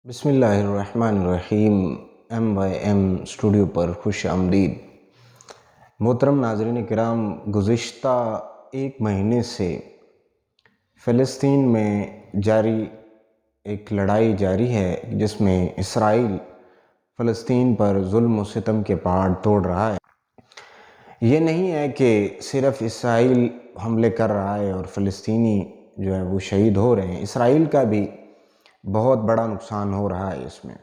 بسم اللہ الرحمن الرحیم۔ MYM اسٹوڈیو پر خوش آمدید۔ محترم ناظرین کرام، گزشتہ ایک مہینے سے فلسطین میں جاری ایک لڑائی جاری ہے جس میں اسرائیل فلسطین پر ظلم و ستم کے پہاڑ توڑ رہا ہے۔ یہ نہیں ہے کہ صرف اسرائیل حملے کر رہا ہے اور فلسطینی جو ہے وہ شہید ہو رہے ہیں، اسرائیل کا بھی بہت بڑا نقصان ہو رہا ہے اس میں،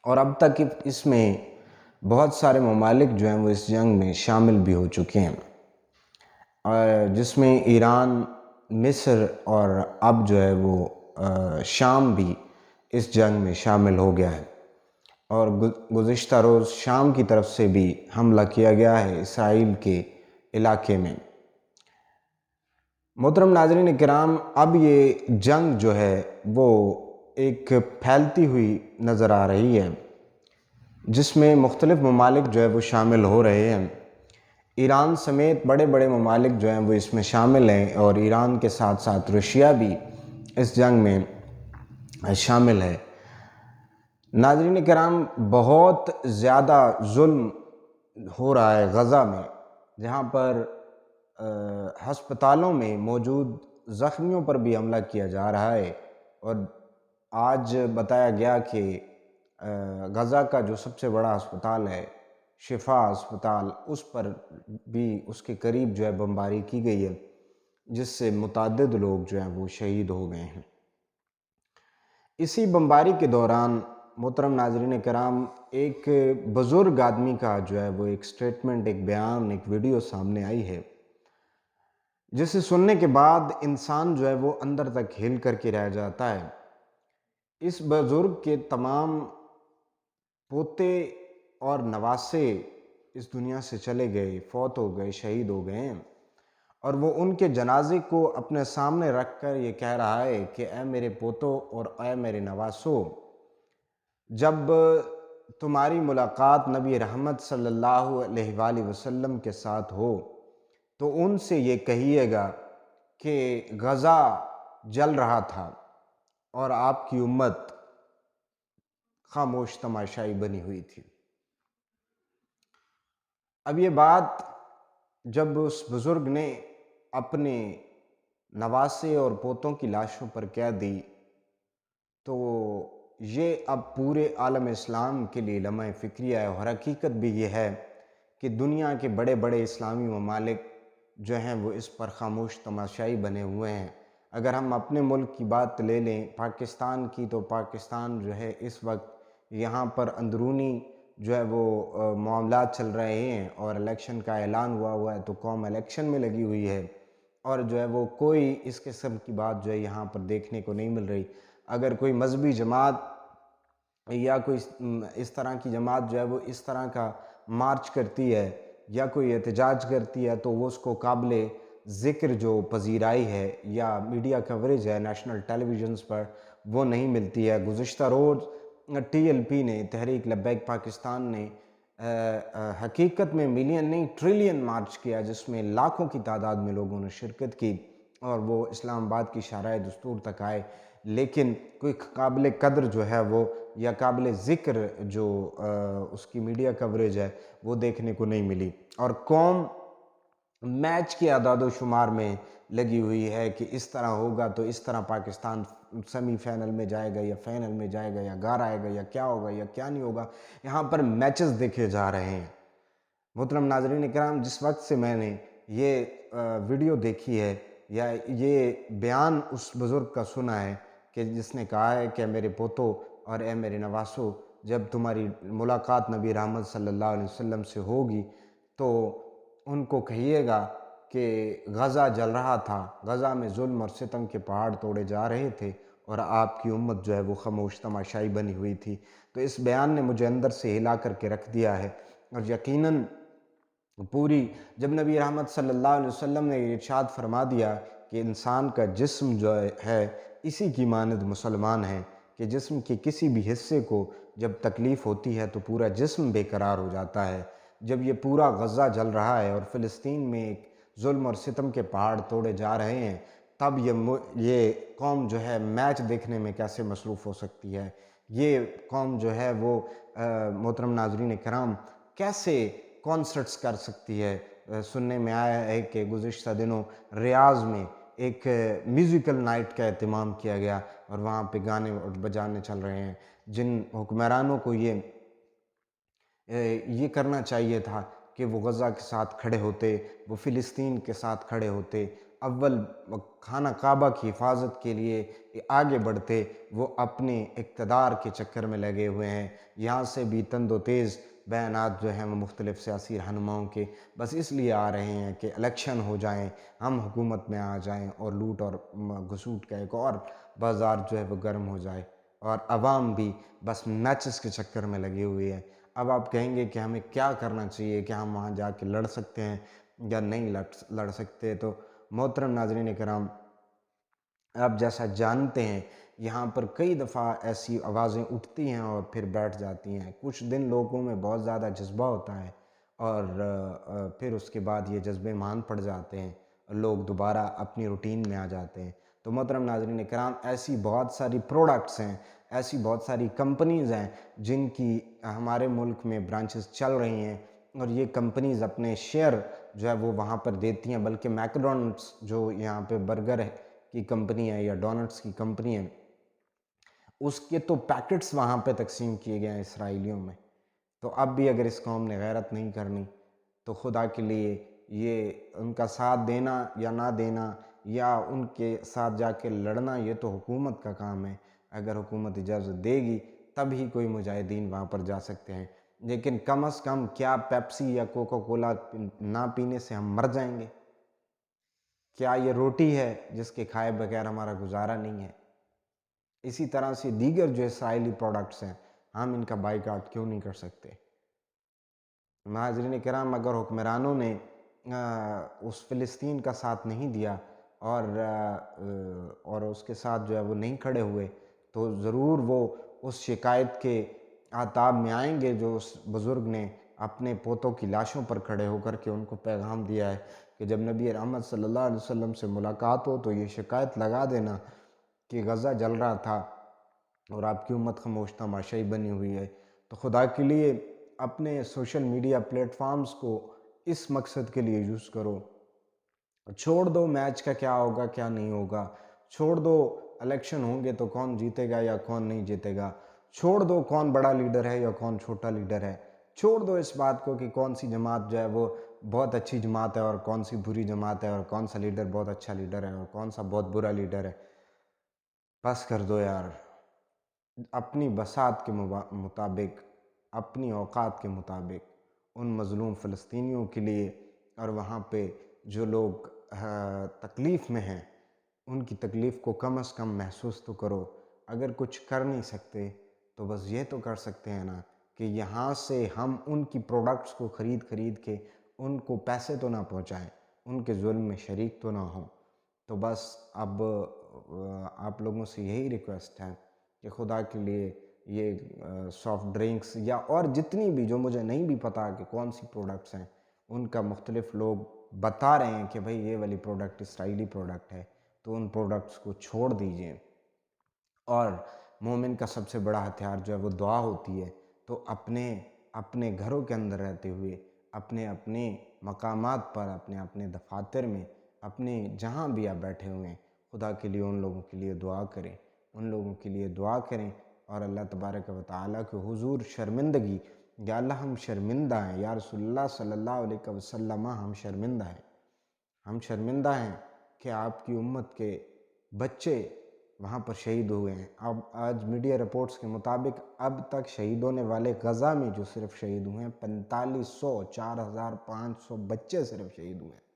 اور اب تک اس میں بہت سارے ممالک جو ہیں وہ اس جنگ میں شامل بھی ہو چکے ہیں، اور جس میں ایران، مصر اور اب جو ہے وہ شام بھی اس جنگ میں شامل ہو گیا ہے، اور گزشتہ روز شام کی طرف سے بھی حملہ کیا گیا ہے اسرائیل کے علاقے میں۔ محترم ناظرین کرام، اب یہ جنگ جو ہے وہ ایک پھیلتی ہوئی نظر آ رہی ہے جس میں مختلف ممالک جو ہے وہ شامل ہو رہے ہیں۔ ایران سمیت بڑے بڑے ممالک جو ہیں وہ اس میں شامل ہیں، اور ایران کے ساتھ ساتھ روشیا بھی اس جنگ میں شامل ہے۔ ناظرین کرام، بہت زیادہ ظلم ہو رہا ہے غزہ میں، جہاں پر ہسپتالوں میں موجود زخمیوں پر بھی حملہ کیا جا رہا ہے، اور آج بتایا گیا کہ غزہ کا جو سب سے بڑا ہسپتال ہے، شفا ہسپتال، اس پر بھی اس کے قریب جو ہے بمباری کی گئی ہے، جس سے متعدد لوگ جو ہیں وہ شہید ہو گئے ہیں۔ اسی بمباری کے دوران محترم ناظرین کرام، ایک بزرگ آدمی کا جو ہے وہ ایک سٹیٹمنٹ، ایک بیان، ایک ویڈیو سامنے آئی ہے، جسے سننے کے بعد انسان جو ہے وہ اندر تک ہل کر کے رہ جاتا ہے۔ اس بزرگ کے تمام پوتے اور نواسے اس دنیا سے چلے گئے، فوت ہو گئے، شہید ہو گئے ہیں، اور وہ ان کے جنازے کو اپنے سامنے رکھ کر یہ کہہ رہا ہے کہ اے میرے پوتوں اور اے میرے نواسوں، جب تمہاری ملاقات نبی رحمت صلی اللہ علیہ وآلہ وسلم کے ساتھ ہو تو ان سے یہ کہیے گا کہ غزہ جل رہا تھا اور آپ کی امت خاموش تماشائی بنی ہوئی تھی۔ اب یہ بات جب اس بزرگ نے اپنے نواسے اور پوتوں کی لاشوں پر کہہ دی تو یہ اب پورے عالم اسلام کے لیے لمحہ فکریہ ہے، اور حقیقت بھی یہ ہے کہ دنیا کے بڑے بڑے اسلامی ممالک جو ہیں وہ اس پر خاموش تماشائی بنے ہوئے ہیں۔ اگر ہم اپنے ملک کی بات لے لیں، پاکستان کی، تو پاکستان جو ہے اس وقت یہاں پر اندرونی جو ہے وہ معاملات چل رہے ہیں، اور الیکشن کا اعلان ہوا ہے تو قوم الیکشن میں لگی ہوئی ہے، اور جو ہے وہ کوئی اس قسم کی بات جو ہے یہاں پر دیکھنے کو نہیں مل رہی۔ اگر کوئی مذہبی جماعت یا کوئی اس طرح کی جماعت جو ہے وہ اس طرح کا مارچ کرتی ہے یا کوئی احتجاج کرتی ہے تو وہ اس کو قابل ذکر جو پذیرائی ہے یا میڈیا کوریج ہے نیشنل ٹیلی ویژنز پر، وہ نہیں ملتی ہے۔ گزشتہ روز TLP نے، تحریک لبیک پاکستان نے حقیقت میں ملین نہیں ٹریلین مارچ کیا، جس میں لاکھوں کی تعداد میں لوگوں نے شرکت کی، اور وہ اسلام آباد کی شاہراہ دستور تک آئے، لیکن کوئی قابل قدر جو ہے وہ یا قابل ذکر جو اس کی میڈیا کوریج ہے وہ دیکھنے کو نہیں ملی، اور قوم میچ کے اعداد و شمار میں لگی ہوئی ہے کہ اس طرح ہوگا تو اس طرح پاکستان سیمی فائنل میں جائے گا یا فائنل میں جائے گا یا گھر آئے گا یا کیا ہوگا یا کیا نہیں ہوگا۔ یہاں پر میچز دیکھے جا رہے ہیں۔ محترم ناظرین کرام، جس وقت سے میں نے یہ ویڈیو دیکھی ہے یا یہ بیان اس بزرگ کا سنا ہے کہ جس نے کہا ہے کہ میرے پوتوں اور اے میرے نواسوں، جب تمہاری ملاقات نبی رحمت صلی اللہ علیہ وسلم سے ہوگی تو ان کو کہیے گا کہ غزہ جل رہا تھا، غزہ میں ظلم اور ستم کے پہاڑ توڑے جا رہے تھے، اور آپ کی امت جو ہے وہ خاموش تماشائی بنی ہوئی تھی۔ تو اس بیان نے مجھے اندر سے ہلا کر کے رکھ دیا ہے، اور یقیناً پوری جب نبی رحمت صلی اللہ علیہ وسلم نے ارشاد فرما دیا کہ انسان کا جسم جو ہے اسی کی مانند مسلمان ہے، کہ جسم کے کسی بھی حصے کو جب تکلیف ہوتی ہے تو پورا جسم بے قرار ہو جاتا ہے۔ جب یہ پورا غزہ جل رہا ہے اور فلسطین میں ایک ظلم اور ستم کے پہاڑ توڑے جا رہے ہیں تب یہ قوم جو ہے میچ دیکھنے میں کیسے مصروف ہو سکتی ہے، یہ قوم جو ہے وہ محترم ناظرین کرام کیسے کانسرٹس کر سکتی ہے۔ سننے میں آیا ہے کہ گزشتہ دنوں ریاض میں ایک میوزیکل نائٹ کا اہتمام کیا گیا اور وہاں پہ گانے اور بجانے چل رہے ہیں۔ جن حکمرانوں کو یہ کرنا چاہیے تھا کہ وہ غزہ کے ساتھ کھڑے ہوتے، وہ فلسطین کے ساتھ کھڑے ہوتے، اول خانہ کعبہ کی حفاظت کے لیے آگے بڑھتے، وہ اپنے اقتدار کے چکر میں لگے ہوئے ہیں۔ یہاں سے بھی تند و تیز بیانات جو ہیں وہ مختلف سیاسی رہنماؤں کے بس اس لیے آ رہے ہیں کہ الیکشن ہو جائیں، ہم حکومت میں آ جائیں اور لوٹ اور گھسوٹ کا ایک اور بازار جو ہے وہ گرم ہو جائے، اور عوام بھی بس میچز کے چکر میں لگے ہوئے ہیں۔ اب آپ کہیں گے کہ ہمیں کیا کرنا چاہیے، کہ ہم وہاں جا کے لڑ سکتے ہیں یا نہیں لڑ سکتے؟ تو محترم ناظرین کرام، آپ جیسا جانتے ہیں یہاں پر کئی دفعہ ایسی آوازیں اٹھتی ہیں اور پھر بیٹھ جاتی ہیں۔ کچھ دن لوگوں میں بہت زیادہ جذبہ ہوتا ہے اور پھر اس کے بعد یہ جذبے مان پڑ جاتے ہیں، لوگ دوبارہ اپنی روٹین میں آ جاتے ہیں۔ تو محترم ناظرین کرام، ایسی بہت ساری پروڈکٹس ہیں، ایسی بہت ساری کمپنیز ہیں جن کی ہمارے ملک میں برانچز چل رہی ہیں، اور یہ کمپنیز اپنے شیئر جو ہے وہ وہاں پر دیتی ہیں، بلکہ میکڈونلڈس جو یہاں پہ برگر کی کمپنی ہے یا ڈونٹس کی کمپنی ہے، اس کے تو پیکٹس وہاں پہ تقسیم کیے گئے ہیں اسرائیلیوں میں۔ تو اب بھی اگر اس قوم نے غیرت نہیں کرنی تو خدا کے لیے یہ ان کا ساتھ دینا یا نہ دینا یا ان کے ساتھ جا کے لڑنا یہ تو حکومت کا کام ہے۔ اگر حکومت اجازت دے گی تب ہی کوئی مجاہدین وہاں پر جا سکتے ہیں، لیکن کم از کم کیا پیپسی یا کوکا کولا نہ پینے سے ہم مر جائیں گے؟ کیا یہ روٹی ہے جس کے کھائے بغیر ہمارا گزارا نہیں ہے؟ اسی طرح سے دیگر جو اسرائیلی پروڈکٹس ہیں، ہم ان کا بائیکاٹ کیوں نہیں کر سکتے؟ ناظرین کرام، اگر حکمرانوں نے اس فلسطین کا ساتھ نہیں دیا اور اس کے ساتھ جو ہے وہ نہیں کھڑے ہوئے، تو ضرور وہ اس شکایت کے آتاب میں آئیں گے جو اس بزرگ نے اپنے پوتوں کی لاشوں پر کھڑے ہو کر کے ان کو پیغام دیا ہے کہ جب نبی رحمت صلی اللہ علیہ وسلم سے ملاقات ہو تو یہ شکایت لگا دینا کہ غزہ جل رہا تھا اور آپ کی امت خاموش تماشائی بنی ہوئی ہے۔ تو خدا کے لیے اپنے سوشل میڈیا پلیٹ فارمز کو اس مقصد کے لیے یوز کرو۔ چھوڑ دو میچ کا کیا ہوگا کیا نہیں ہوگا، چھوڑ دو الیکشن ہوں گے تو کون جیتے گا یا کون نہیں جیتے گا، چھوڑ دو کون بڑا لیڈر ہے یا کون چھوٹا لیڈر ہے، چھوڑ دو اس بات کو کہ کون سی جماعت جو ہے وہ بہت اچھی جماعت ہے اور کون سی بری جماعت ہے، اور کون سا لیڈر بہت اچھا لیڈر ہے اور کون سا بہت برا لیڈر ہے۔ بس کر دو یار، اپنی بساط کے مطابق، اپنی اوقات کے مطابق ان مظلوم فلسطینیوں کے لیے اور وہاں پہ جو لوگ تکلیف میں ہیں ان کی تکلیف کو کم از کم محسوس تو کرو۔ اگر کچھ کر نہیں سکتے تو بس یہ تو کر سکتے ہیں نا کہ یہاں سے ہم ان کی پروڈکٹس کو خرید کے ان کو پیسے تو نہ پہنچائیں، ان کے ظلم میں شریک تو نہ ہوں۔ تو بس اب آپ لوگوں سے یہی ریکویسٹ ہے کہ خدا کے لیے یہ سافٹ ڈرنکس یا اور جتنی بھی جو مجھے نہیں بھی پتا کہ کون سی پروڈکٹس ہیں، ان کا مختلف لوگ بتا رہے ہیں کہ بھئی یہ والی پروڈکٹ اسرائیلی پروڈکٹ ہے، تو ان پروڈکٹس کو چھوڑ دیجئے۔ اور مومن کا سب سے بڑا ہتھیار جو ہے وہ دعا ہوتی ہے، تو اپنے گھروں کے اندر رہتے ہوئے، اپنے مقامات پر، اپنے دفاتر میں، اپنے جہاں بھی آپ بیٹھے ہوئے ہیں، خدا کے لیے ان لوگوں کے لیے دعا کریں، ان لوگوں کے لیے دعا کریں اور اللہ تبارک و تعالیٰ کے حضور شرمندگی، یا اللہ ہم شرمندہ ہیں، یا رسول اللہ صلی اللہ علیہ وسلم ہم شرمندہ ہیں، ہم شرمندہ ہیں کہ آپ کی امت کے بچے وہاں پر شہید ہوئے ہیں۔ اب آج میڈیا رپورٹس کے مطابق اب تک شہید ہونے والے غزہ میں جو صرف شہید ہوئے ہیں 4500 بچے صرف شہید ہوئے ہیں۔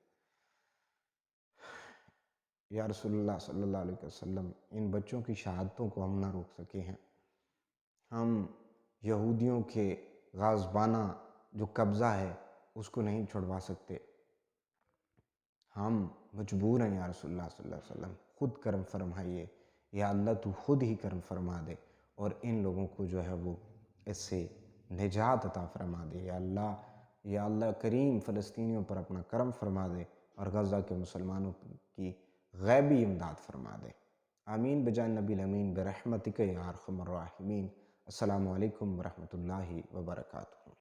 یا رسول اللہ صلی اللہ علیہ وسلم، ان بچوں کی شہادتوں کو ہم نہ روک سکے ہیں۔ ہم یہودیوں کے غاصبانہ جو قبضہ ہے اس کو نہیں چھڑوا سکتے، ہم مجبور ہیں۔ یا رسول اللہ صلی اللہ علیہ وسلم خود کرم فرمائیے، یا اللہ تو خود ہی کرم فرما دے اور ان لوگوں کو جو ہے وہ اس سے نجات عطا فرما دے۔ یا اللہ کریم فلسطینیوں پر اپنا کرم فرما دے اور غزہ کے مسلمانوں کی غیبی امداد فرما دے۔ آمین بجان نبی الامین برحمتک یا ارحم الراحمین۔ السلام علیکم ورحمۃ اللہ وبرکاتہ۔